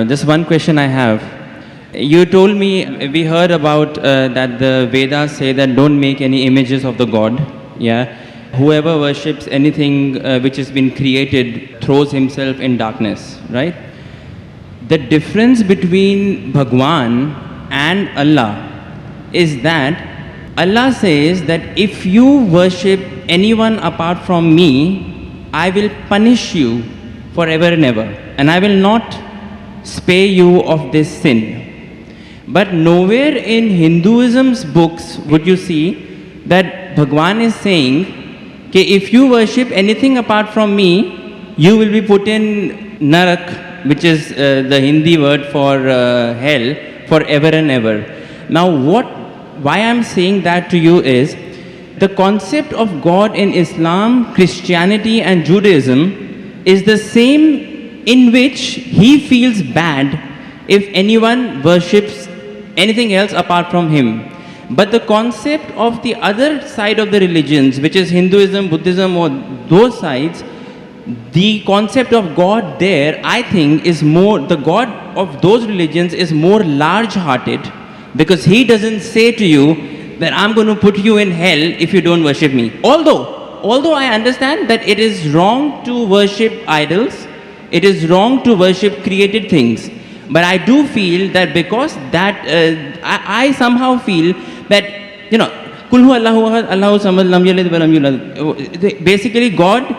Just one question I have. You told me, we heard about that the Vedas say that don't make any images of the God. Yeah. Whoever worships anything which has been created throws himself in darkness, right? The difference between Bhagwan and Allah is that Allah says that if you worship anyone apart from me, I will punish you forever and ever, and I will not spare you of this sin. But nowhere in Hinduism's books would you see that Bhagwan is saying, okay, if you worship anything apart from me, you will be put in Narak, which is the Hindi word for hell, forever and ever. Now why I'm saying that to you is, the concept of God in Islam, Christianity and Judaism is the same, in which he feels bad if anyone worships anything else apart from him. But the concept of the other side of the religions, which is Hinduism, Buddhism, or those sides, the concept of God there, I think, is more, the God of those religions is more large-hearted, because he doesn't say to you that I'm going to put you in hell if you don't worship me. Although I understand that it is wrong to worship idols, it is wrong to worship created things. But I do feel that because that, I somehow feel that, you know, Kul hu Allahu ahad, Allahu samad, lam yalid wa lam yulad. Basically, God,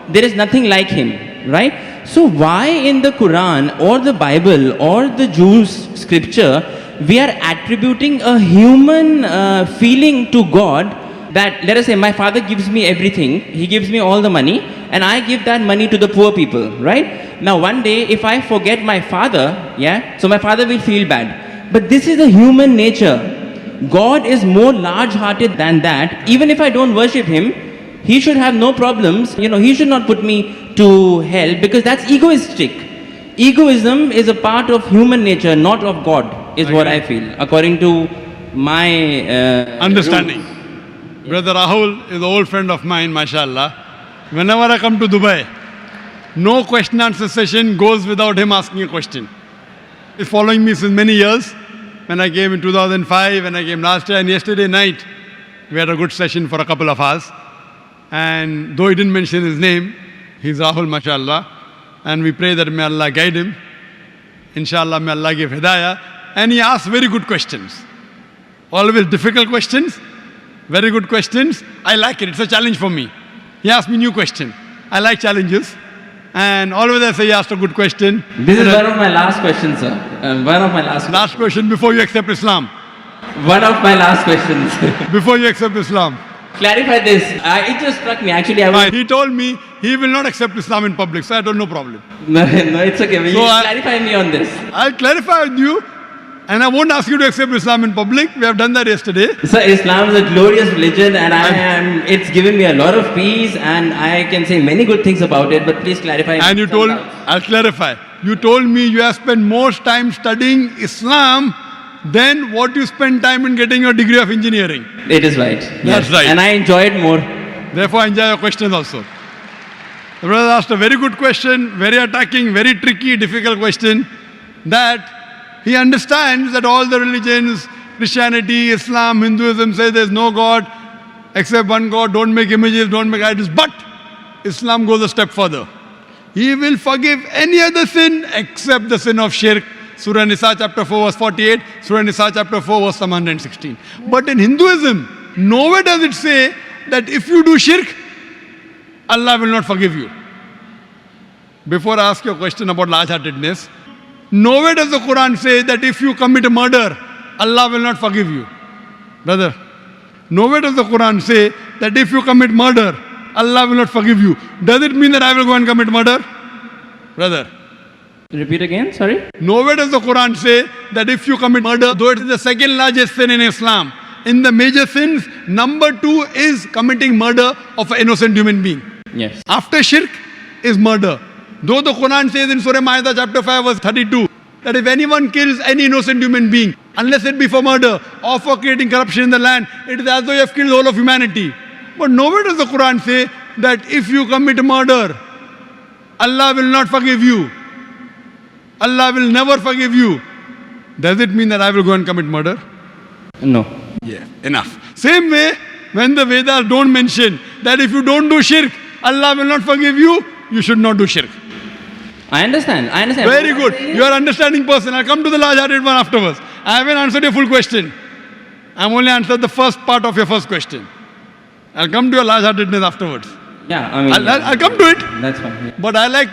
there is nothing like him, right? So why in the Quran or the Bible or the Jews' scripture we are attributing a human feeling to God, that, let us say, my father gives me everything, he gives me all the money, and I give that money to the poor people, right? Now one day, if I forget my father, yeah, so my father will feel bad. But this is a human nature. God is more large-hearted than that. Even if I don't worship him, he should have no problems. You know, he should not put me to hell, because that's egoistic. Egoism is a part of human nature, not of God, is what I feel, according to my understanding. rules. Brother Rahul is an old friend of mine, mashallah. Whenever I come to Dubai, no question answer session goes without him asking a question. He's following me since many years. When I came in 2005, when I came last year, and yesterday night, we had a good session for a couple of hours. And though he didn't mention his name, he's Rahul, mashallah. And we pray that may Allah guide him. Inshallah, may Allah give hidayah. And he asks very good questions. Always difficult questions, very good questions. I like it. It's a challenge for me. He asked me new question. I like challenges. And always I say he asked a good question. This is one of my last questions, sir. One of my Last question before you accept Islam. One of my last questions. Before you accept Islam. Clarify this. It just struck me. Actually, He told me he will not accept Islam in public, so I don't know problem. No, it's okay. Will you clarify me on this? I'll clarify with you, and I won't ask you to accept Islam in public. We have done that yesterday. Sir, Islam is a glorious religion, and it's given me a lot of peace, and I can say many good things about it, but please clarify. And you told, I'll clarify. You told me you have spent more time studying Islam than what you spend time in getting your degree of engineering. It is right. That's right. And I enjoyed more. Therefore, I enjoy your questions also. The brother asked a very good question, very attacking, very tricky, difficult question, that he understands that all the religions, Christianity, Islam, Hinduism, say there's no God except one God, don't make images, don't make idols. But Islam goes a step further. He will forgive any other sin except the sin of shirk. Surah Nisa chapter 4 verse 48, Surah Nisa chapter 4 verse 116. But in Hinduism, nowhere does it say that if you do shirk, Allah will not forgive you. Before I ask you a question about large-heartedness, nowhere does the Quran say that if you commit a murder, Allah will not forgive you. Brother, nowhere does the Quran say that if you commit murder, Allah will not forgive you. Does it mean that I will go and commit murder? Brother. Repeat again, sorry? Nowhere does the Quran say that if you commit murder, though it is the second largest sin in Islam, in the major sins, number 2 is committing murder of an innocent human being. Yes. After shirk is murder. Though the Quran says in Surah Ma'idah chapter 5 verse 32, that if anyone kills any innocent human being, unless it be for murder or for creating corruption in the land, it is as though you have killed the whole of humanity. But nowhere does the Quran say that if you commit murder, Allah will not forgive you. Allah will never forgive you. Does it mean that I will go and commit murder? No. Yeah, enough. Same way, when the Vedas don't mention that if you don't do shirk, Allah will not forgive you, you should not do shirk. I understand. Very good. You are understanding person. I'll come to the large-hearted one afterwards. I haven't answered your full question. I'm only answered the first part of your first question. I'll come to your large-heartedness afterwards. Yeah, I mean. I'll come to it. That's fine. Yeah. But I like,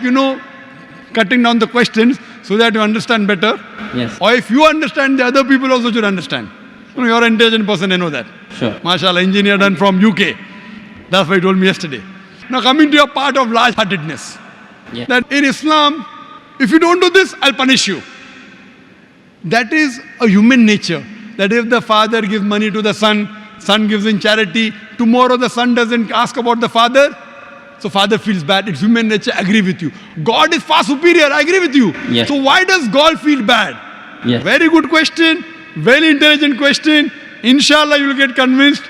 cutting down the questions so that you understand better. Yes. Or if you understand, the other people also should understand. You're an intelligent person, I know that. Sure. MashaAllah, engineer done from UK. That's what he told me yesterday. Now coming to your part of large-heartedness. Yeah. That in Islam, if you don't do this, I'll punish you. That is a human nature. That if the father gives money to the son, son gives in charity, tomorrow the son doesn't ask about the father, so father feels bad. It's human nature, I agree with you. God is far superior, I agree with you. Yes. So why does God feel bad? Yes. Very good question, very intelligent question. Inshallah, you will get convinced.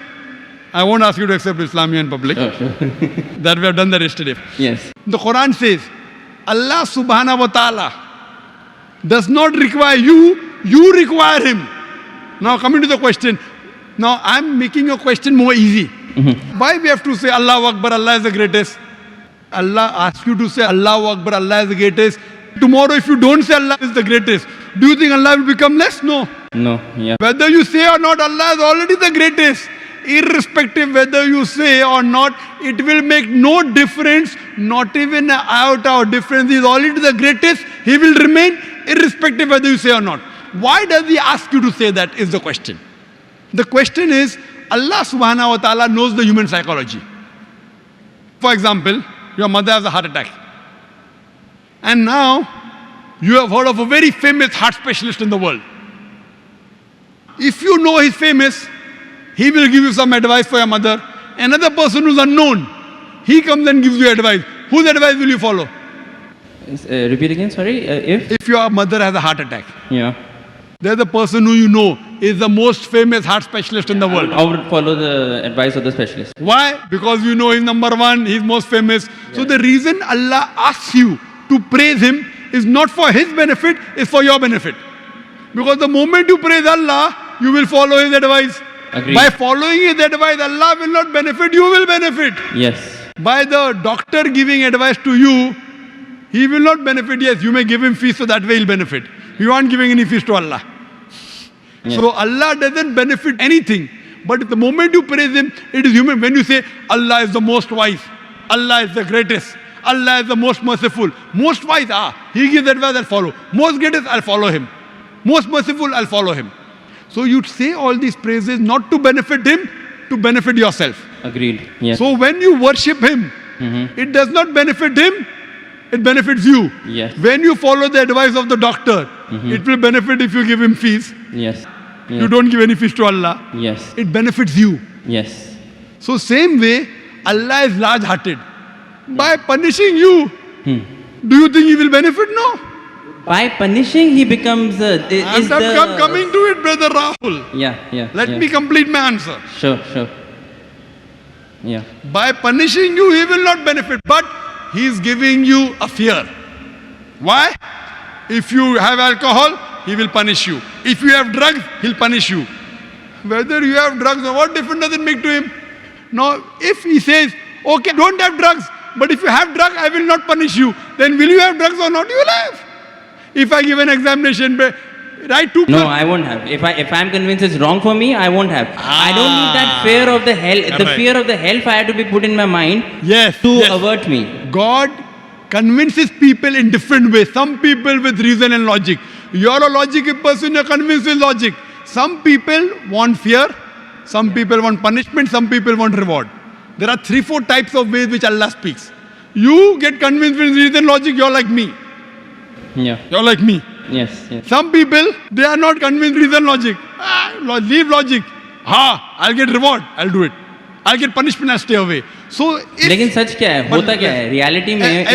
I won't ask you to accept Islam in public. Sure. That we have done that yesterday. Yes. The Quran says, Allah subhanahu wa ta'ala does not require you, you require him. Now coming to the question. Now I'm making your question more easy. Why we have to say Allahu Akbar, Allah is the greatest? Allah asks you to say Allahu Akbar, Allah is the greatest. Tomorrow if you don't say Allah is the greatest, do you think Allah will become less? No. No. Yeah. Whether you say or not, Allah is already the greatest. Irrespective whether you say or not, it will make no difference, not even an iota of difference. He is already the greatest. He will remain irrespective whether you say or not. Why does he ask you to say that is the question. The question is, Allah subhanahu wa ta'ala knows the human psychology. For example, your mother has a heart attack. And now, you have heard of a very famous heart specialist in the world. If you know he's famous, he will give you some advice for your mother. Another person who's unknown, he comes and gives you advice. Whose advice will you follow? Repeat again, sorry. If your mother has a heart attack, Yeah. there's a person who you know is the most famous heart specialist in the world. I would follow the advice of the specialist. Why? Because you know he's number one, he's most famous. So the reason Allah asks you to praise him is not for his benefit, it's for your benefit. Because the moment you praise Allah, you will follow his advice. Agreed. By following his advice, Allah will not benefit, you will benefit. Yes. By the doctor giving advice to you, he will not benefit. Yes, you may give him fees so that way he'll benefit. You aren't giving any fees to Allah. Yes. So Allah doesn't benefit anything. But the moment you praise him, it is human. When you say Allah is the most wise, Allah is the greatest, Allah is the most merciful. Most wise, he gives advice, I'll follow. Most greatest, I'll follow him. Most merciful, I'll follow him. So you say all these praises not to benefit him, to benefit yourself. Agreed. Yes. So when you worship him, it does not benefit him, it benefits you. Yes. When you follow the advice of the doctor, it will benefit if you give him fees. Yes. You don't give any fees to Allah. Yes. It benefits you. Yes. So same way, Allah is large-hearted. By punishing you, do you think he will benefit? No. By punishing, he becomes I'm coming to it, brother Rahul. Yeah. Let me complete my answer. Sure. Yeah. By punishing you, he will not benefit, but he is giving you a fear. Why? If you have alcohol, he will punish you. If you have drugs, he'll punish you. Whether you have drugs or what difference does it make to him? Now, if he says, okay, don't have drugs, but if you have drugs, I will not punish you, then will you have drugs or not? You will have. If I give an examination, write two. No, I won't have. If I'm convinced it's wrong for me, I won't have. I don't need that fear of the hell. The Right. fear of the hellfire to be put in my mind Yes. to yes. avert me. God convinces people in different ways. Some people with reason and logic. You're a logical person, you're convinced with logic. Some people want fear, some people want punishment, some people want reward. There are 3-4 types of ways which Allah speaks. You get convinced with reason and logic, you're like me. Yeah. You're like me. Yes. Some people, they are not convinced with reason logic. Leave logic. I'll get reward, I'll do it. I'll get punishment, I'll stay away. So if, लेकिन सच क्या है होता क्या है reality में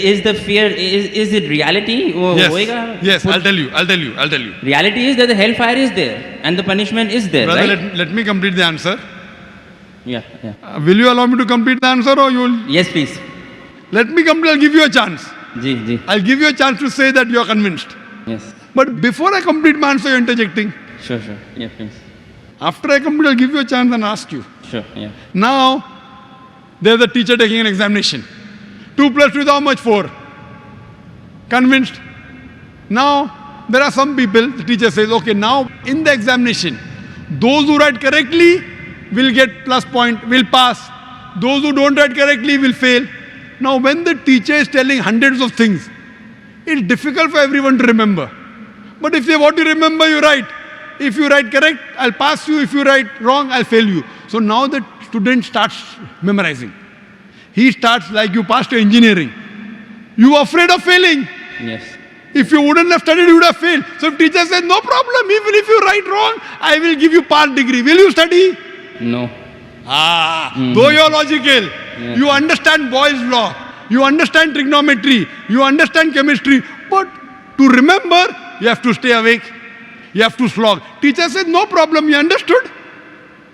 is the fear is it reality वो होएगा Yes, I'll tell you. Reality is that the hellfire is there and the punishment is there, Brother, right? let me complete the answer. Yeah. Will you allow me to complete the answer or you will? Yes, please. Let me complete, I'll give you a chance. Ji, ji. I'll give you a chance to say that you're convinced. Yes. But before I complete my answer, you're interjecting. Sure, sure. Yeah, please. After I complete, I'll give you a chance and ask you. Sure, yeah. Now, there's a teacher taking an examination. 2 plus 2 is how much? 4. Convinced? Now, there are some people, the teacher says, okay, now in the examination, those who write correctly will get plus point, will pass. Those who don't write correctly will fail. Now, when the teacher is telling hundreds of things, it's difficult for everyone to remember. But if they want to remember, you write. If you write correct, I'll pass you. If you write wrong, I'll fail you. So now the student starts memorizing. He starts like you passed your engineering. You are afraid of failing. Yes. If you wouldn't have studied, you would have failed. So if teacher says, no problem, even if you write wrong, I will give you part degree. Will you study? No. Though you're logical, you understand Boyle's law, you understand trigonometry, you understand chemistry, but to remember, you have to stay awake, you have to slog. Teacher says, no problem, you understood?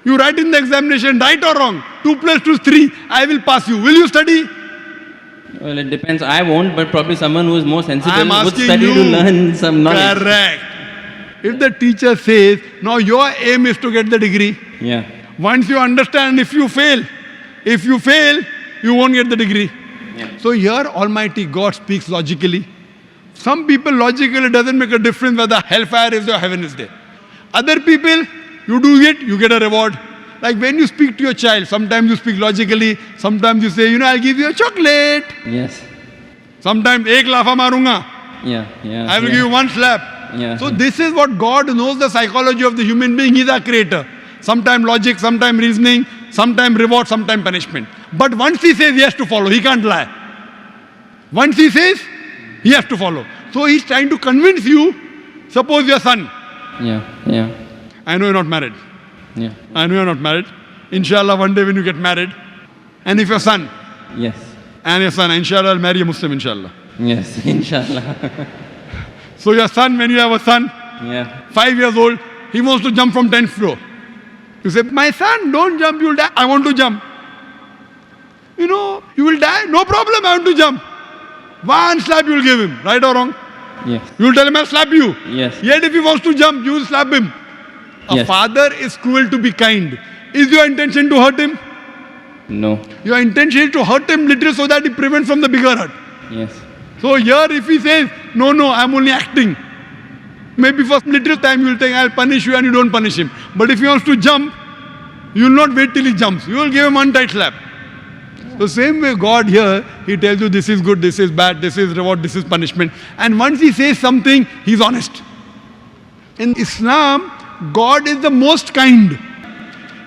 You write in the examination, right or wrong, 2 plus 2 is 3, I will pass you. Will you study? Well, it depends. I won't, but probably someone who is more sensible I'm would asking study you. to learn some knowledge. Correct. If the teacher says, now your aim is to get the degree, Yeah. once you understand, if you fail, you won't get the degree. Yeah. So here Almighty God speaks logically. Some people logically it doesn't make a difference whether hellfire is there or heaven is there. Other people, you do it, you get a reward. Like when you speak to your child, sometimes you speak logically, sometimes you say, I'll give you a chocolate. Yes. Sometimes, ek lafa marunga. Yeah. Yeah. I will yeah. give you one slap. Yeah. So this is what God knows the psychology of the human being. He's our creator. Sometimes logic, sometimes reasoning, sometimes reward, sometimes punishment. But once he says, he has to follow. He can't lie. Once he says, he has to follow. So he's trying to convince you. Suppose your son. Yeah. Yeah. I know you're not married. Yeah. I know you're not married. Inshallah, one day when you get married. And if your son, Yes. and your son, inshallah, I'll marry a Muslim, inshallah. Yes. Inshallah. So your son, when you have a son, Yeah. 5 years old, he wants to jump from 10th floor. You say, my son, don't jump, you'll die. I want to jump. You will die. No problem, I want to jump. One slap you will give him, right or wrong? Yes. You will tell him, I'll slap you. Yes. Yet if he wants to jump, you will slap him. A Yes. father is cruel to be kind. Is your intention to hurt him? No. Your intention is to hurt him little so that he prevents from the bigger hurt. Yes. So here if he says, no, I'm only acting. Maybe for little time you will think, I'll punish you and you don't punish him. But if he wants to jump, you will not wait till he jumps. You will give him one tight slap. The same way God here, he tells you this is good, this is bad, this is reward, this is punishment. And once he says something, he's honest. In Islam, God is the most kind.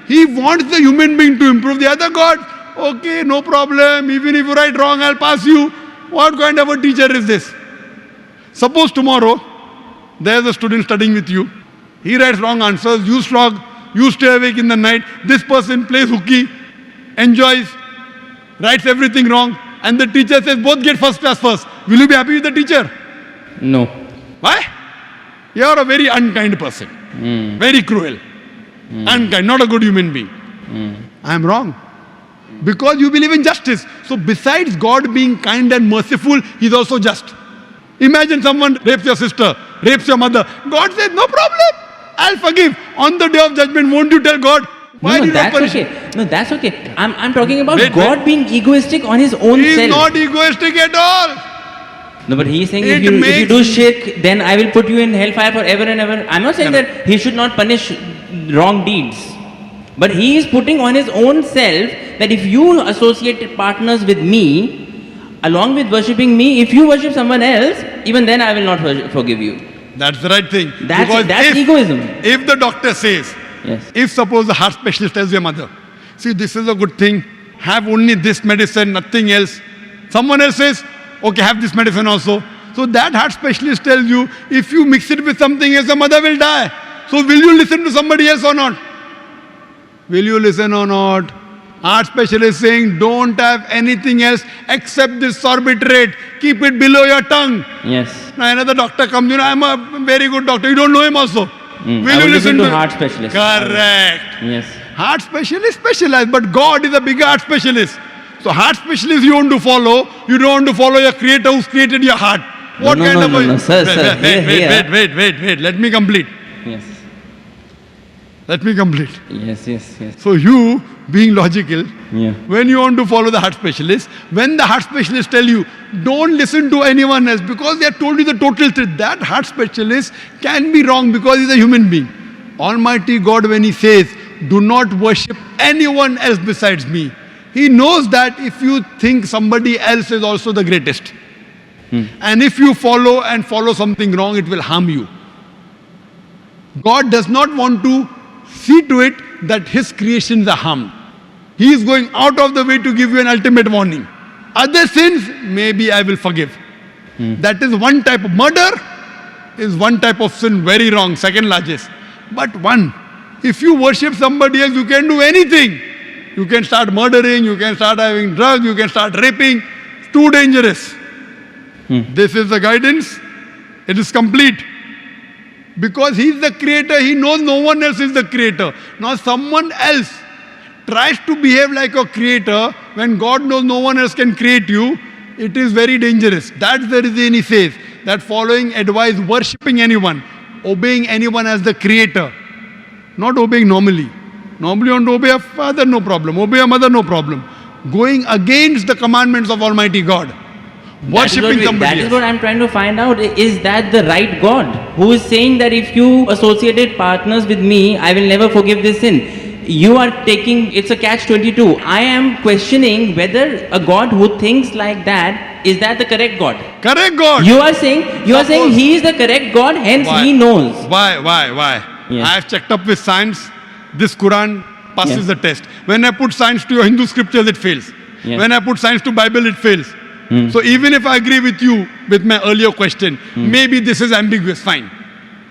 He wants the human being to improve. The other God, okay, no problem. Even if you write wrong, I'll pass you. What kind of a teacher is this? Suppose tomorrow, there's a student studying with you. He writes wrong answers. You slog. You stay awake in the night. This person plays hooky, enjoys, writes everything wrong. And the teacher says, both get first class first. Will you be happy with the teacher? No. Why? You are a very unkind person. Very cruel. Unkind, not a good human being. I am wrong. Because you believe in justice. So besides God being kind and merciful, He is also just. Imagine someone rapes your sister, rapes your mother. God says, no problem. I'll forgive. On the day of judgment, won't you tell God? Why no, did you not that's punish? okay. No, that's okay. I'm talking about Wait, God being egoistic on his own He is self. not egoistic at all. No, but he's saying It if you makes- do shirk, then I will put you in hellfire forever and ever. I'm not saying that he should not punish wrong deeds. But he is putting on his own self that if you associate partners with me, along with worshipping me, if you worship someone else, even then I will not forgive you. That's the right thing. That's Because egoism. If the doctor says, Yes. if suppose the heart specialist tells your mother, see, this is a good thing, have only this medicine, nothing else. Someone else says, okay, have this medicine also. So that heart specialist tells you, if you mix it with something else, the mother will die. So will you listen to somebody else or not? Will you listen or not? Heart specialist saying, don't have anything else except this sorbitrate. Keep it below your tongue. Yes. Now another doctor comes, I'm a very good doctor. You don't know him also. I will listen to heart specialist. Correct. Yes. Heart specialist specialized, but God is a bigger heart specialist. So heart specialist you want to follow, you don't want to follow your creator who's created your heart. What kind of a... Sir, Wait, let me complete. Yes. Let me complete. Yes. So you, being logical, Yeah. when you want to follow the heart specialist, when the heart specialist tell you, don't listen to anyone else because they have told you the total truth, that heart specialist can be wrong because he's a human being. Almighty God, when he says, do not worship anyone else besides me, he knows that if you think somebody else is also the greatest, and if you follow something wrong, it will harm you. God does not want to see to it that his creations are harmed. He is going out of the way to give you an ultimate warning. Other sins, maybe I will forgive. That is one type of murder, is one type of sin, very wrong, second largest. But one, if you worship somebody else, you can do anything. You can start murdering, you can start having drugs, you can start raping. It's too dangerous. This is the guidance. It is complete. Because he is the creator, he knows no one else is the creator. Now someone else tries to behave like a creator when God knows no one else can create you. It is very dangerous. That's the reason he says that following advice, worshipping anyone, obeying anyone as the creator, not obeying normally. Normally you want to obey a father, no problem. Obey a mother, no problem. Going against the commandments of Almighty God. Worshipping somebody That is else. what I'm trying to find out. Is that the right God who is saying that if you associated partners with me, I will never forgive this sin? You are taking, it's a catch-22. I am questioning whether a God who thinks like that, is that the correct God? Correct God. You are saying he is the correct God, hence Why? he knows. Why? Yes. I have checked up with science. This Quran passes Yes. the test. When I put science to your Hindu scriptures, it fails. Yes. When I put science to Bible, it fails. So even if I agree with you with my earlier question, maybe this is ambiguous, fine.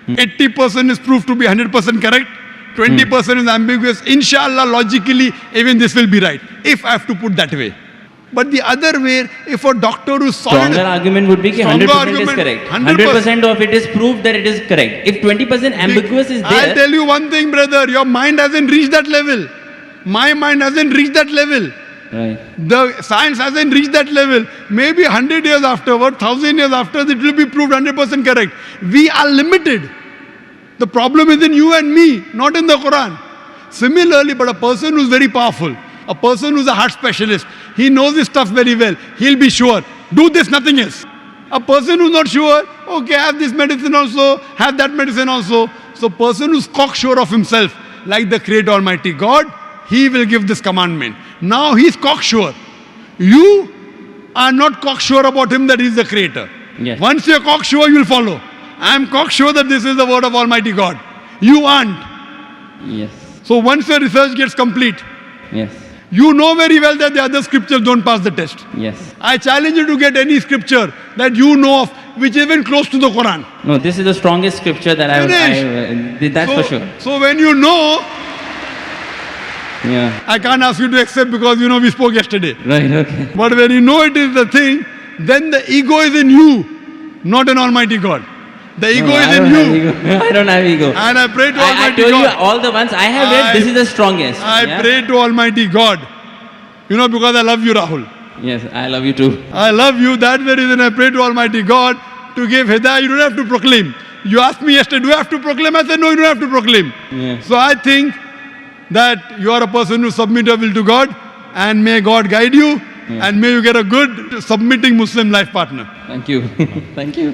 80% is proved to be 100% correct. 20% is ambiguous. Inshallah, logically, even this will be right. If I have to put that way. But the other way, if a doctor who is solid... Stronger argument would be that Stronger 100% argument, is correct. 100% 100% of it is proved that it is correct. If 20% ambiguous is I'll there, tell you one thing, brother. Your mind hasn't reached that level. My mind hasn't reached that level. right. The science hasn't reached that level. Maybe 100 years afterward, 1,000 years after, it will be proved 100% correct. We are limited. The problem is in you and me, not in the Quran. Similarly, but a person who's very powerful, a person who's a heart specialist, he knows his stuff very well. He'll be sure. Do this, nothing else. A person who's not sure, okay, have this medicine also, have that medicine also. So person who's cocksure of himself, like the Creator Almighty God, he will give this commandment. Now he's cocksure. You are not cocksure about him that he's the Creator. Yes. Once you're cocksure, you'll follow. I'm cocksure that this is the word of Almighty God. You aren't. Yes. So once your research gets complete, Yes. you know very well that the other scriptures don't pass the test. Yes. I challenge you to get any scripture that you know of which is even close to the Quran. No, this is the strongest scripture that that's so, for sure. So when you know, Yeah. I can't ask you to accept because you know we spoke yesterday. Right, okay. But when you know it is the thing, then the ego is in you, not in Almighty God. The ego No, is I in don't have you. ego. I don't have ego. And I pray to I Almighty told you God. all the ones I have read, this is the strongest. I Yeah? pray to Almighty God. You know, because I love you, Rahul. Yes, I love you too. I love you. That's the reason I pray to Almighty God to give hidayah. You don't have to proclaim. You asked me yesterday, do you have to proclaim? I said, no, you don't have to proclaim. Yeah. So I think that you are a person who submit your will to God, and may God guide you, and may you get a good submitting Muslim life partner. Thank you. Thank you.